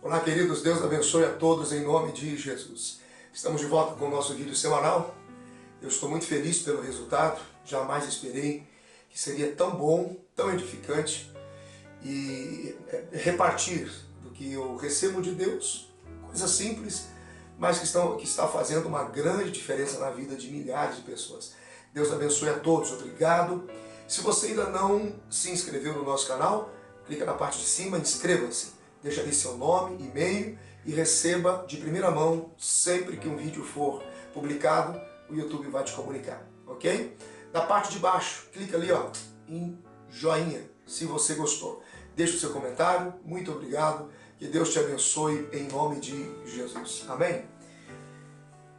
Olá, queridos, Deus abençoe a todos em nome de Jesus. Estamos de volta com o nosso vídeo semanal. Eu estou muito feliz pelo resultado, jamais esperei que seria tão bom, tão edificante e repartir do que eu recebo de Deus, coisas simples, mas que está fazendo uma grande diferença na vida de milhares de pessoas. Deus abençoe a todos, obrigado. Se você ainda não se inscreveu no nosso canal, clica na parte de cima, inscreva-se. Deixa ali seu nome, e-mail e receba de primeira mão sempre que um vídeo for publicado, o YouTube vai te comunicar, ok? Na parte de baixo, clica ali em joinha, se você gostou. Deixa o seu comentário, muito obrigado, que Deus te abençoe em nome de Jesus. Amém?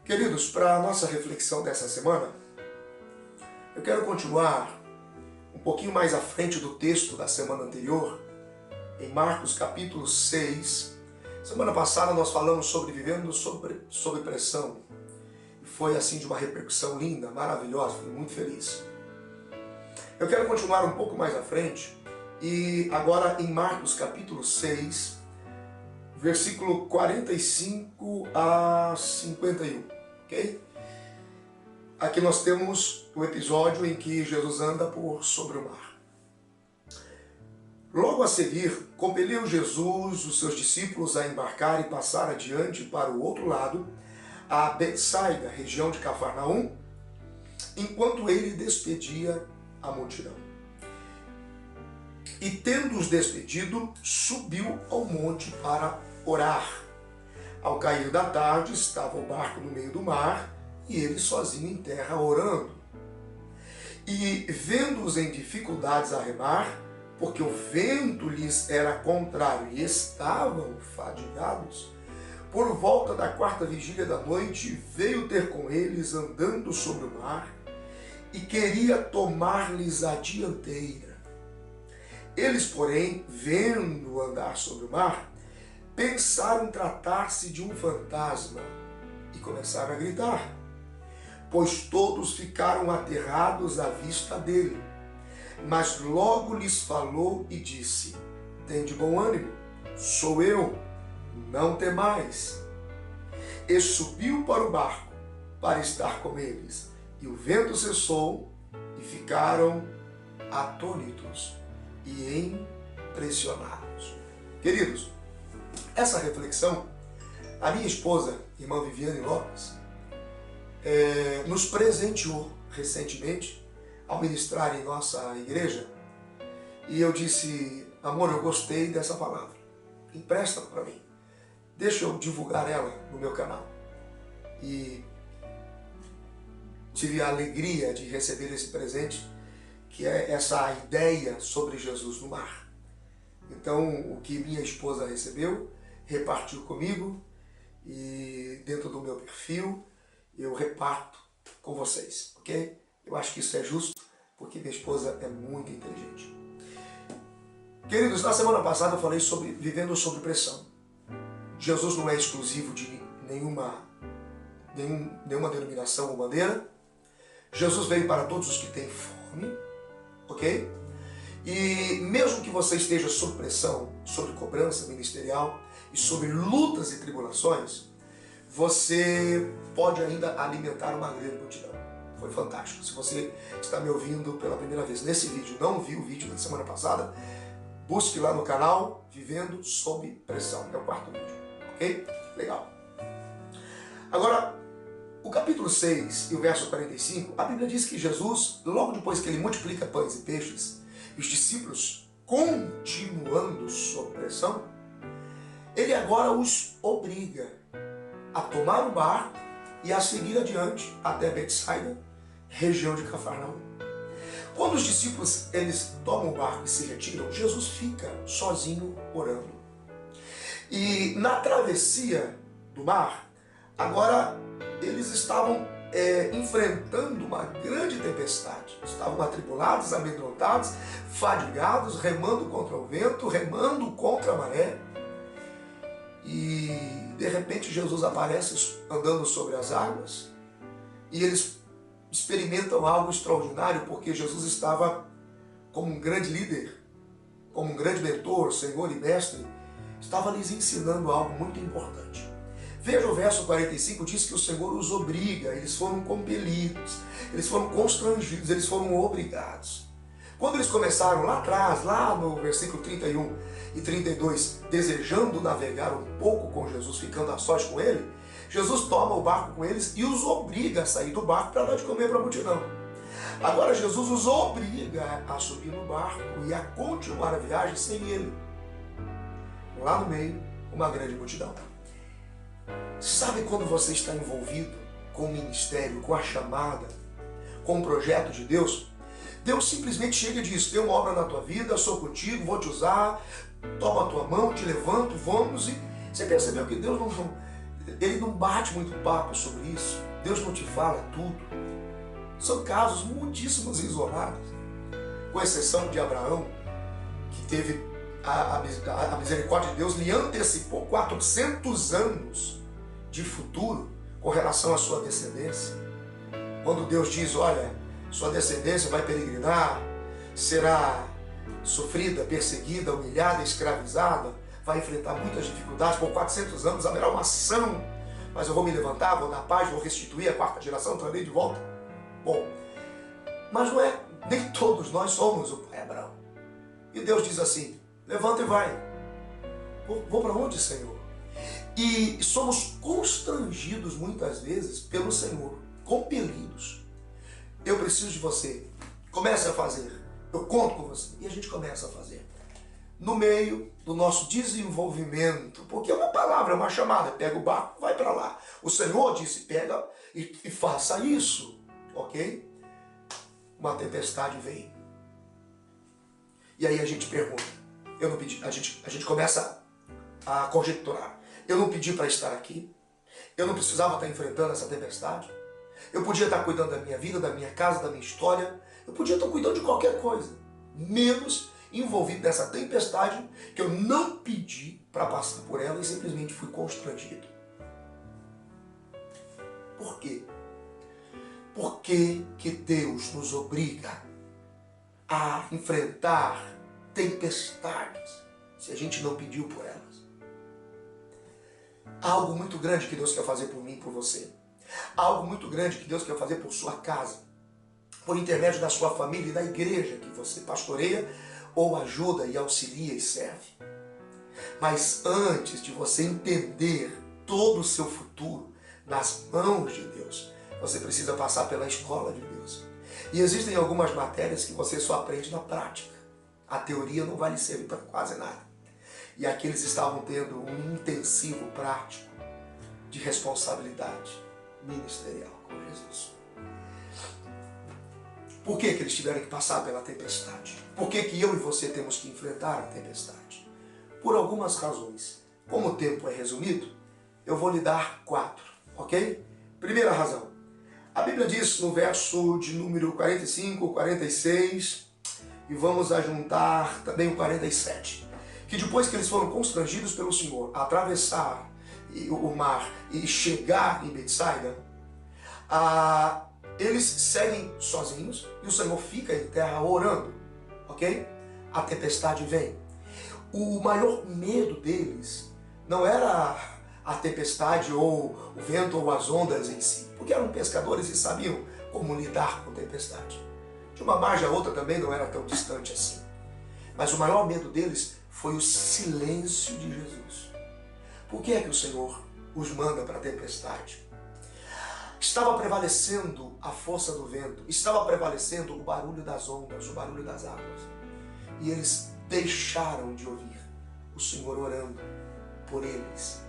Queridos, para a nossa reflexão dessa semana, eu quero continuar um pouquinho mais à frente do texto da semana anterior, em Marcos capítulo 6. Semana passada nós falamos sobre vivendo sob pressão. E foi assim de uma repercussão linda, maravilhosa, fui muito feliz. Eu quero continuar um pouco mais à frente e agora em Marcos capítulo 6, versículo 45 a 51, ok? Aqui nós temos o episódio em que Jesus anda sobre o mar. Logo a seguir, compeliu Jesus os seus discípulos a embarcar e passar adiante para o outro lado, a Betsaida, região de Cafarnaum, enquanto ele despedia a multidão. E tendo-os despedido, subiu ao monte para orar. Ao cair da tarde, estava o barco no meio do mar, e ele sozinho em terra orando. E vendo-os em dificuldades a remar, porque o vento lhes era contrário e estavam fadigados, por volta da 4ª vigília da noite, veio ter com eles andando sobre o mar e queria tomar-lhes a dianteira. Eles, porém, vendo andar sobre o mar, pensaram tratar-se de um fantasma e começaram a gritar, pois todos ficaram aterrados à vista dele. Mas logo lhes falou e disse, tende bom ânimo, sou eu, não temais. E subiu para o barco para estar com eles. E o vento cessou e ficaram atônitos e impressionados. Queridos, essa reflexão, a minha esposa, irmã Viviane Lopes, nos presenteou recentemente ao ministrar em nossa igreja, e eu disse, amor, eu gostei dessa palavra, empresta para mim, deixa eu divulgar ela no meu canal. E tive a alegria de receber esse presente, que é essa ideia sobre Jesus no mar. Então, o que minha esposa recebeu, repartiu comigo, e dentro do meu perfil, eu reparto com vocês, ok? Eu acho que isso é justo, porque minha esposa é muito inteligente. Queridos, na semana passada eu falei sobre vivendo sob pressão. Jesus não é exclusivo de nenhuma denominação ou bandeira. Jesus veio para todos os que têm fome, ok? E mesmo que você esteja sob pressão, sob cobrança ministerial e sob lutas e tribulações, você pode ainda alimentar uma grande multidão. Foi fantástico. Se você está me ouvindo pela primeira vez nesse vídeo, não viu o vídeo da semana passada, busque lá no canal Vivendo Sob Pressão. É o 4º vídeo, ok? Legal. Agora, o capítulo 6 e o verso 45, a Bíblia diz que Jesus, logo depois que ele multiplica pães e peixes, e os discípulos continuando sob pressão, ele agora os obriga a tomar o barco e a seguir adiante até Betsaida, região de Cafarnaum. Quando os discípulos eles tomam o barco e se retiram, Jesus fica sozinho orando. E na travessia do mar, agora eles estavam enfrentando uma grande tempestade. Estavam atribulados, amedrontados, fadigados, remando contra o vento, remando contra a maré. E de repente Jesus aparece andando sobre as águas e eles experimentam algo extraordinário, porque Jesus estava como um grande líder, como um grande mentor, Senhor e Mestre, estava lhes ensinando algo muito importante. Veja o verso 45, diz que o Senhor os obriga, eles foram compelidos, eles foram constrangidos, eles foram obrigados. Quando eles começaram lá atrás, lá no versículo 31 e 32, desejando navegar um pouco com Jesus, ficando a sós com ele, Jesus toma o barco com eles e os obriga a sair do barco para dar de comer para a multidão. Agora Jesus os obriga a subir no barco e a continuar a viagem sem ele. Lá no meio, uma grande multidão. Sabe quando você está envolvido com o ministério, com a chamada, com o projeto de Deus? Deus simplesmente chega e diz: tem uma obra na tua vida, sou contigo, vou te usar, toma a tua mão, te levanto, vamos. E você percebeu que Deus ele não bate muito papo sobre isso. Deus não te fala tudo. São casos muitíssimos isolados, com exceção de Abraão, que teve a misericórdia de Deus, lhe antecipou 400 anos de futuro com relação à sua descendência. Quando Deus diz: olha, sua descendência vai peregrinar, será sofrida, perseguida, humilhada, escravizada, vai enfrentar muitas dificuldades, por 400 anos haverá uma ação, mas eu vou me levantar, vou dar paz, vou restituir a quarta geração, trarei de volta. Bom, mas não é, nem todos nós somos o pai Abraão. E Deus diz assim: levanta e vai. Vou para onde, Senhor? E somos constrangidos muitas vezes pelo Senhor, compelidos. Eu preciso de você, comece a fazer, eu conto com você. E a gente começa a fazer. No meio do nosso desenvolvimento, porque é uma palavra, é uma chamada, pega o barco, vai para lá. O Senhor disse: pega e faça isso, ok? Uma tempestade vem. E aí a gente pergunta, eu não pedi, a gente começa a conjecturar. Eu não pedi para estar aqui, eu não precisava estar enfrentando essa tempestade, eu podia estar cuidando da minha vida, da minha casa, da minha história, eu podia estar cuidando de qualquer coisa, menos envolvido nessa tempestade que eu não pedi para passar por ela e simplesmente fui constrangido. Por quê? Por que Deus nos obriga a enfrentar tempestades se a gente não pediu por elas? Há algo muito grande que Deus quer fazer por mim e por você. Há algo muito grande que Deus quer fazer por sua casa, por intermédio da sua família e da igreja que você pastoreia ou ajuda e auxilia e serve. Mas antes de você entender todo o seu futuro nas mãos de Deus, você precisa passar pela escola de Deus. E existem algumas matérias que você só aprende na prática. A teoria não vai lhe servir para quase nada. E aqui eles estavam tendo um intensivo prático de responsabilidade ministerial com Jesus. Por que eles tiveram que passar pela tempestade? Por que eu e você temos que enfrentar a tempestade? Por algumas razões. Como o tempo é resumido, eu vou lhe dar 4, ok? Primeira razão. A Bíblia diz no verso de número 45, 46, e vamos ajuntar também o 47, que depois que eles foram constrangidos pelo Senhor a atravessar o mar e chegar em Betsaida, eles seguem sozinhos e o Senhor fica em terra orando, ok? A tempestade vem. O maior medo deles não era a tempestade ou o vento ou as ondas em si, porque eram pescadores e sabiam como lidar com tempestade. De uma margem a outra também não era tão distante assim. Mas o maior medo deles foi o silêncio de Jesus. Por que é que o Senhor os manda para a tempestade? Estava prevalecendo a força do vento, estava prevalecendo o barulho das ondas, o barulho das águas. E eles deixaram de ouvir o Senhor orando por eles,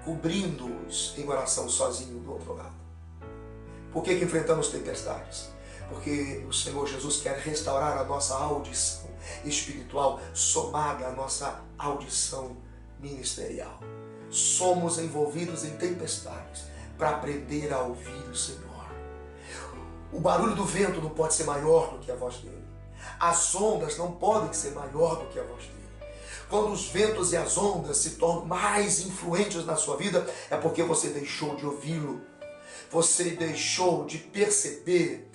cobrindo-os em oração sozinho do outro lado. Por que enfrentamos tempestades? Porque o Senhor Jesus quer restaurar a nossa audição espiritual somada à nossa audição ministerial. Somos envolvidos em tempestades para aprender a ouvir o Senhor. O barulho do vento não pode ser maior do que a voz dele. As ondas não podem ser maior do que a voz dele. Quando os ventos e as ondas se tornam mais influentes na sua vida, é porque você deixou de ouvi-lo. Você deixou de perceber,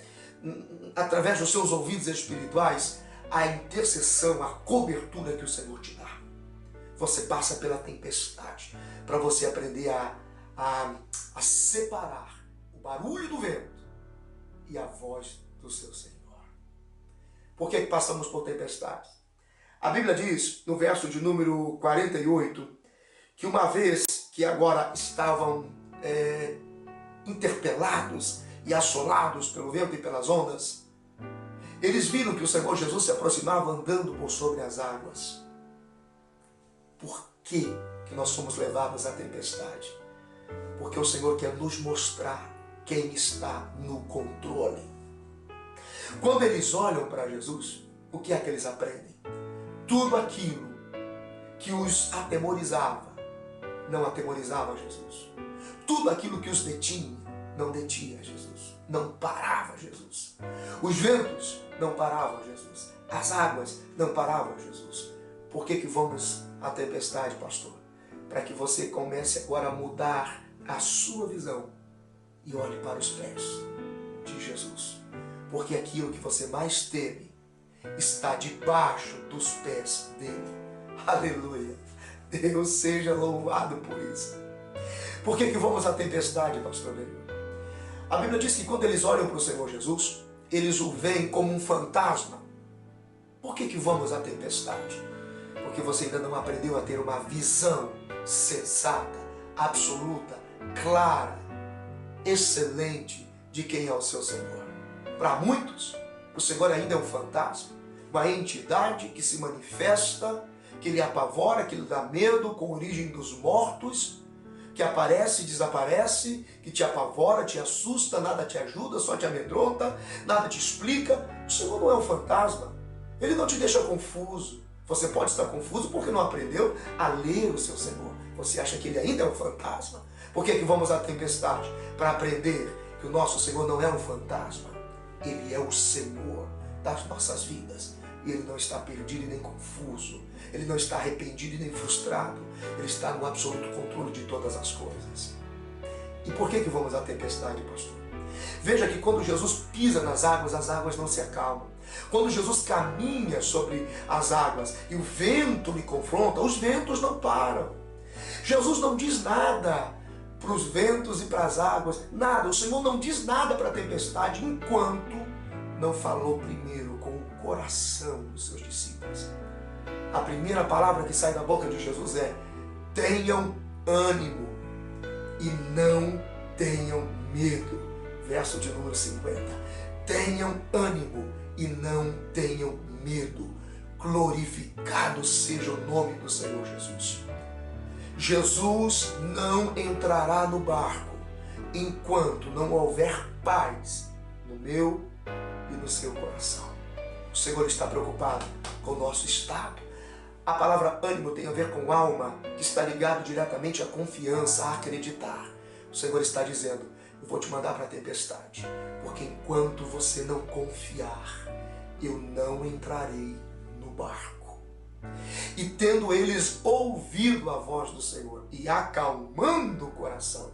através dos seus ouvidos espirituais, a intercessão, a cobertura que o Senhor te dá. você passa pela tempestade, para você aprender a separar o barulho do vento e a voz do seu Senhor. Por que passamos por tempestades? A Bíblia diz, no verso de número 48, que uma vez que agora estavam interpelados e assolados pelo vento e pelas ondas, eles viram que o Senhor Jesus se aproximava andando por sobre as águas. Por que nós somos levados à tempestade? Porque o Senhor quer nos mostrar quem está no controle. Quando eles olham para Jesus, o que é que eles aprendem? Tudo aquilo que os atemorizava, não atemorizava Jesus. Tudo aquilo que os detinha, não detinha Jesus. Não parava Jesus. Os ventos não paravam Jesus. As águas não paravam Jesus. Por que vamos à tempestade, pastor? Para que você comece agora a mudar a sua visão e olhe para os pés de Jesus. Porque aquilo que você mais teme está debaixo dos pés dele. Aleluia! Deus seja louvado por isso. Por que vamos à tempestade, pastor Benio? A Bíblia diz que quando eles olham para o Senhor Jesus, eles o veem como um fantasma. Por que vamos à tempestade? Porque você ainda não aprendeu a ter uma visão sensata, absoluta, clara, excelente de quem é o seu Senhor. Para muitos, o Senhor ainda é um fantasma, uma entidade que se manifesta, que lhe apavora, que lhe dá medo, com origem dos mortos, que aparece e desaparece, que te apavora, te assusta, nada te ajuda, só te amedronta, nada te explica. O Senhor não é um fantasma. Ele não te deixa confuso. Você pode estar confuso porque não aprendeu a ler o seu Senhor. Você acha que ele ainda é um fantasma. Por que vamos à tempestade? Para aprender que o nosso Senhor não é um fantasma. Ele é o Senhor das nossas vidas. E ele não está perdido e nem confuso. Ele não está arrependido e nem frustrado. Ele está no absoluto controle de todas as coisas. E por que vamos à tempestade, pastor? Veja que quando Jesus pisa nas águas, as águas não se acalmam. Quando Jesus caminha sobre as águas e o vento lhe confronta, os ventos não param. Jesus não diz nada para os ventos e para as águas, nada. O Senhor não diz nada para a tempestade enquanto não falou primeiro com o coração dos seus discípulos. A primeira palavra que sai da boca de Jesus é: tenham ânimo e não tenham medo. Verso de número 50. Tenham ânimo e não tenham medo. Glorificado seja o nome do Senhor Jesus. Jesus não entrará no barco enquanto não houver paz no meu e no seu coração. O Senhor está preocupado com o nosso estado. A palavra ânimo tem a ver com alma, que está ligado diretamente à confiança, a acreditar. O Senhor está dizendo: eu vou te mandar para a tempestade, porque enquanto você não confiar, eu não entrarei no barco. E tendo eles ouvido a voz do Senhor e acalmando o coração,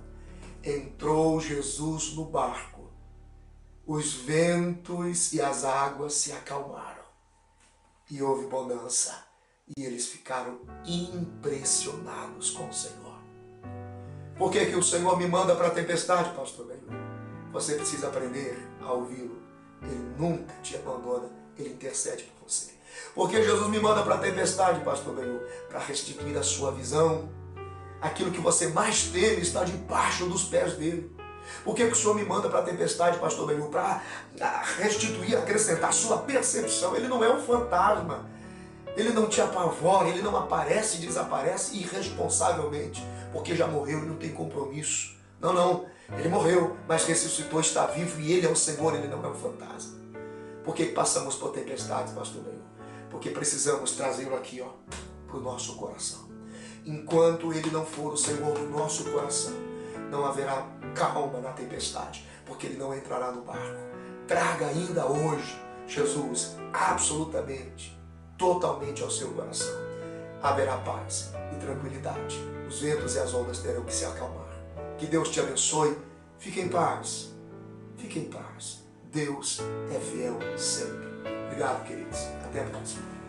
entrou Jesus no barco. Os ventos e as águas se acalmaram e houve bonança. E eles ficaram impressionados com o Senhor. Por que o Senhor me manda para a tempestade, pastor Benio? Você precisa aprender a ouvi-lo. Ele nunca te abandona, ele intercede por você. Por que Jesus me manda para a tempestade, pastor Benio? Para restituir a sua visão. Aquilo que você mais teme está debaixo dos pés dele. Por que o Senhor me manda para a tempestade, pastor Benio? Para restituir, acrescentar a sua percepção. Ele não é um fantasma. Ele não te apavora, ele não aparece e desaparece irresponsavelmente, porque já morreu e não tem compromisso. Não, ele morreu, mas ressuscitou, está vivo e ele é o Senhor, ele não é um fantasma. Por que passamos por tempestades, pastor Benio? Porque precisamos trazê-lo aqui, para o nosso coração. Enquanto ele não for o Senhor do nosso coração, não haverá calma na tempestade, porque ele não entrará no barco. Traga ainda hoje Jesus absolutamente, totalmente ao seu coração. Haverá paz e tranquilidade. Os ventos e as ondas terão que se acalmar. Que Deus te abençoe. Fique em paz. Fique em paz. Deus é fiel sempre. Obrigado, queridos. Até a próxima.